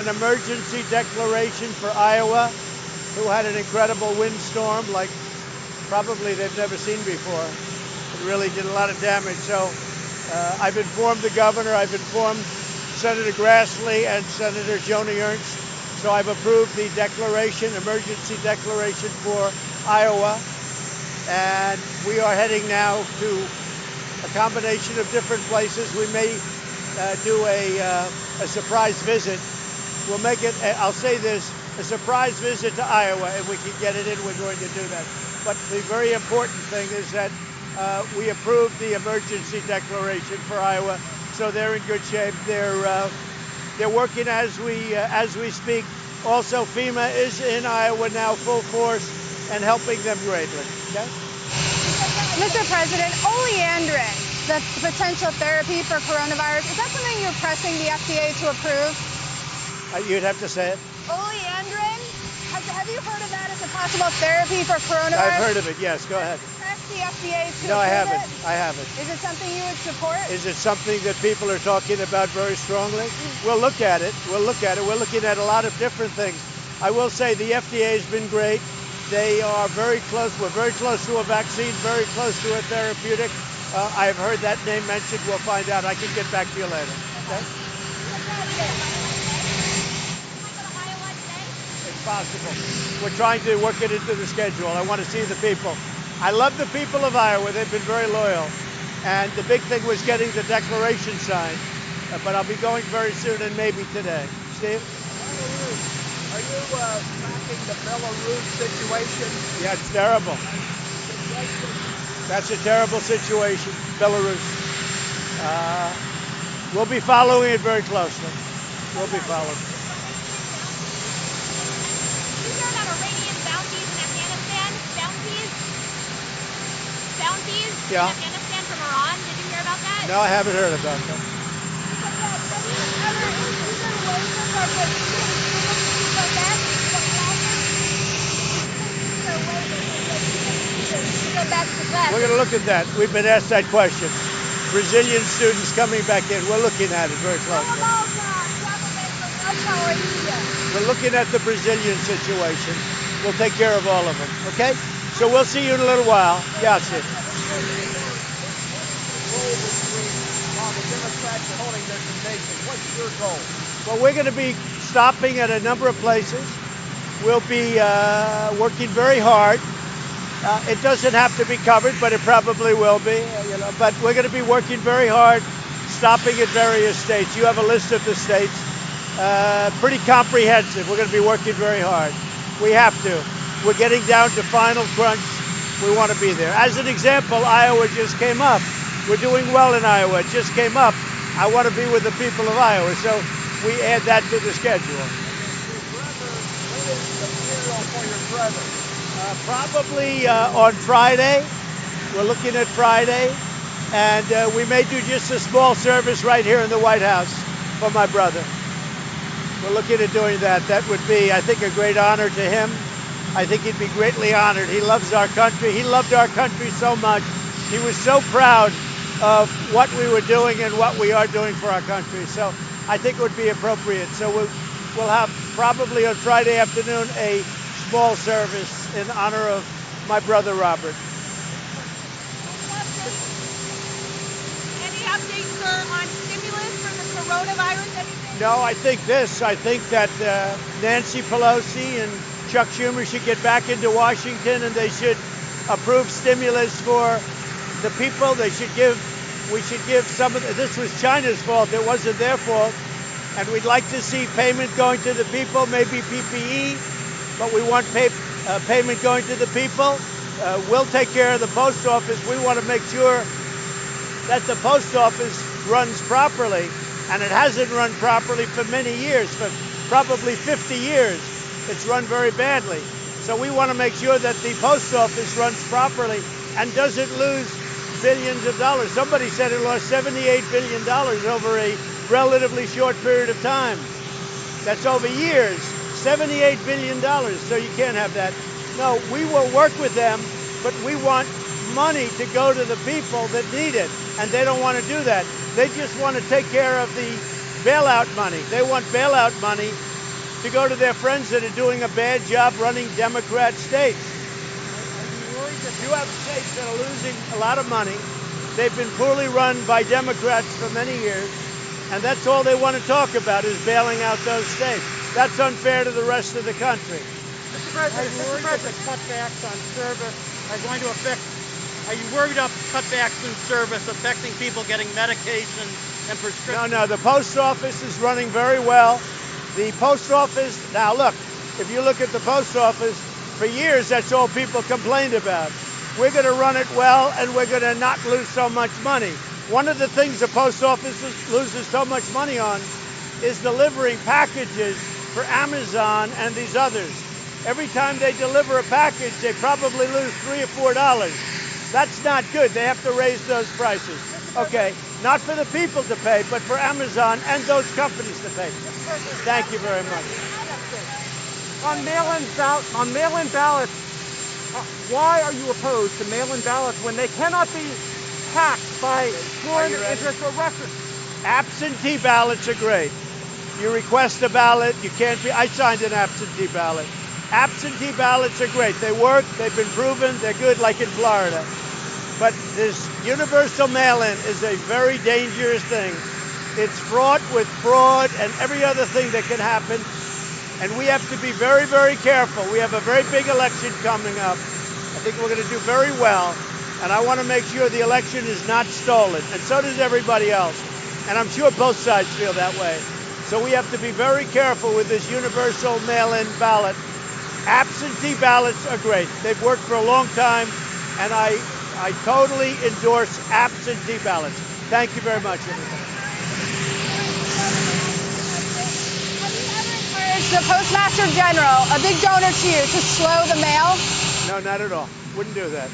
An emergency declaration for Iowa, who had an incredible windstorm like probably they've never seen before. It really did a lot of damage. So I've informed the governor, I've informed Senator Grassley and Senator Joni Ernst. So I've approved the declaration, emergency declaration for Iowa. And we are heading now to a combination of different places. We may do a surprise visit. We'll make it, I'll say this, a surprise visit to Iowa. If we can get it in, we're going to do that. But the very important thing is that we approved the emergency declaration for Iowa, so they're in good shape. They're working as we speak. Also, FEMA is in Iowa now, full force, and helping them greatly. Okay? Mr. President, oleandrin, the potential therapy for coronavirus, is that something you're pressing the FDA to approve? You'd have to say it. Oleandrin? Have you heard of that as a possible therapy for coronavirus? I've heard of it, yes. Go ahead. Press the FDA to No, I approve haven't. it? I haven't. Is it something you would support? Is it something that people are talking about very strongly? We'll look at it. We'll look at it. We're looking at a lot of different things. I will say the FDA has been great. They are very close. We're very close to a vaccine, very close to a therapeutic. I've heard that name mentioned. We'll find out. I can get back to you later. Okay? It's possible. We're trying to work it into the schedule. I want to see the people. I love the people of Iowa. They've been very loyal. And the big thing was getting the declaration signed. But I'll be going very soon and maybe today. Steve? Are you tracking the Belarus situation? Yeah, it's terrible. That's a terrible situation, Belarus. We'll be following it very closely. We'll be following. Did you hear about Iranian bounties in Afghanistan? Bounties Yeah. in Afghanistan from Iran? Did you hear about that? No, I haven't heard about that. Back to We're going to look at that. We've been asked that question. Brazilian students coming back in. We're looking at it very closely. We're looking at the Brazilian situation. We'll take care of all of them. Okay? So we'll see you in a little while. Yeah, Sid. What's your goal? Well, we're going to be stopping at a number of places. We'll be working very hard. It doesn't have to be covered, but it probably will be. But we're going to be working very hard, stopping at various states. You have a list of the states, pretty comprehensive. We're going to be working very hard. We have to. We're getting down to final crunch. We want to be there. As an example, Iowa just came up. We're doing well in Iowa. It just came up. I want to be with the people of Iowa, so we add that to the schedule. Your brother, when is the funeral for your brother? Probably on Friday. We're looking at Friday. And we may do just a small service right here in the White House for my brother. We're looking at doing that. That would be, I think, a great honor to him. I think he'd be greatly honored. He loves our country. He loved our country so much. He was so proud of what we were doing and what we are doing for our country. So I think it would be appropriate. So we'll have probably on Friday afternoon a small service in honor of my brother Robert. Any updates, sir, on stimulus for the coronavirus? Anything? No, I think this. I think that Nancy Pelosi and Chuck Schumer should get back into Washington and they should approve stimulus for the people. We should give some of this was China's fault. It wasn't their fault. And we'd like to see payment going to the people, maybe PPE, but we want payment going to the people. We'll take care of the post office. We want to make sure that the post office runs properly, and it hasn't run properly for many years, for probably 50 years. It's run very badly. So we want to make sure that the post office runs properly and doesn't lose billions of dollars. Somebody said it lost $78 billion over a relatively short period of time. That's over years. $78 billion, so you can't have that. No, we will work with them, but we want money to go to the people that need it, and they don't want to do that. They just want to take care of the bailout money. They want bailout money to go to their friends that are doing a bad job running Democrat states. You have states that are losing a lot of money. They've been poorly run by Democrats for many years, and that's all they want to talk about is bailing out those states. That's unfair to the rest of the country. Mr. President, the cutbacks on service are going to affect. Are you worried about cutbacks in service affecting people getting medication and prescriptions? No, the post office is running very well. The post office, now look, if you look at the post office, for years that's all people complained about. We're going to run it well, and we're going to not lose so much money. One of the things the post office loses so much money on is delivering packages for Amazon and these others. Every time they deliver a package, they probably lose $3 or $4. That's not good. They have to raise those prices. Okay, not for the people to pay, but for Amazon and those companies to pay. Thank you very much. On mail-in ballots, why are you opposed to mail-in ballots when they cannot be hacked by foreign interests or Russians? Absentee ballots are great. You request a ballot, you can't be. I signed an absentee ballot. Absentee ballots are great. They work, they've been proven, they're good, like in Florida. But this universal mail-in is a very dangerous thing. It's fraught with fraud and every other thing that can happen. And we have to be very, very careful. We have a very big election coming up. I think we're going to do very well. And I want to make sure the election is not stolen. And so does everybody else. And I'm sure both sides feel that way. So we have to be very careful with this universal mail-in ballot. Absentee ballots are great. They've worked for a long time. And I totally endorse absentee ballots. Thank you very much, everybody. The Postmaster General, a big donor to you, to slow the mail? No, not at all. Wouldn't do that.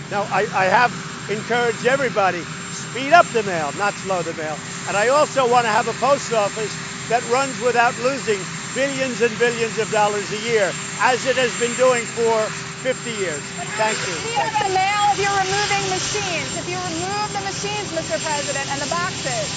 No, I have encouraged everybody, speed up the mail, not slow the mail. And I also want to have a post office that runs without losing billions and billions of dollars a year, as it has been doing for 50 years. Thank you. Speed up the mail if you're removing machines, if you remove the machines, Mr. President, and the boxes.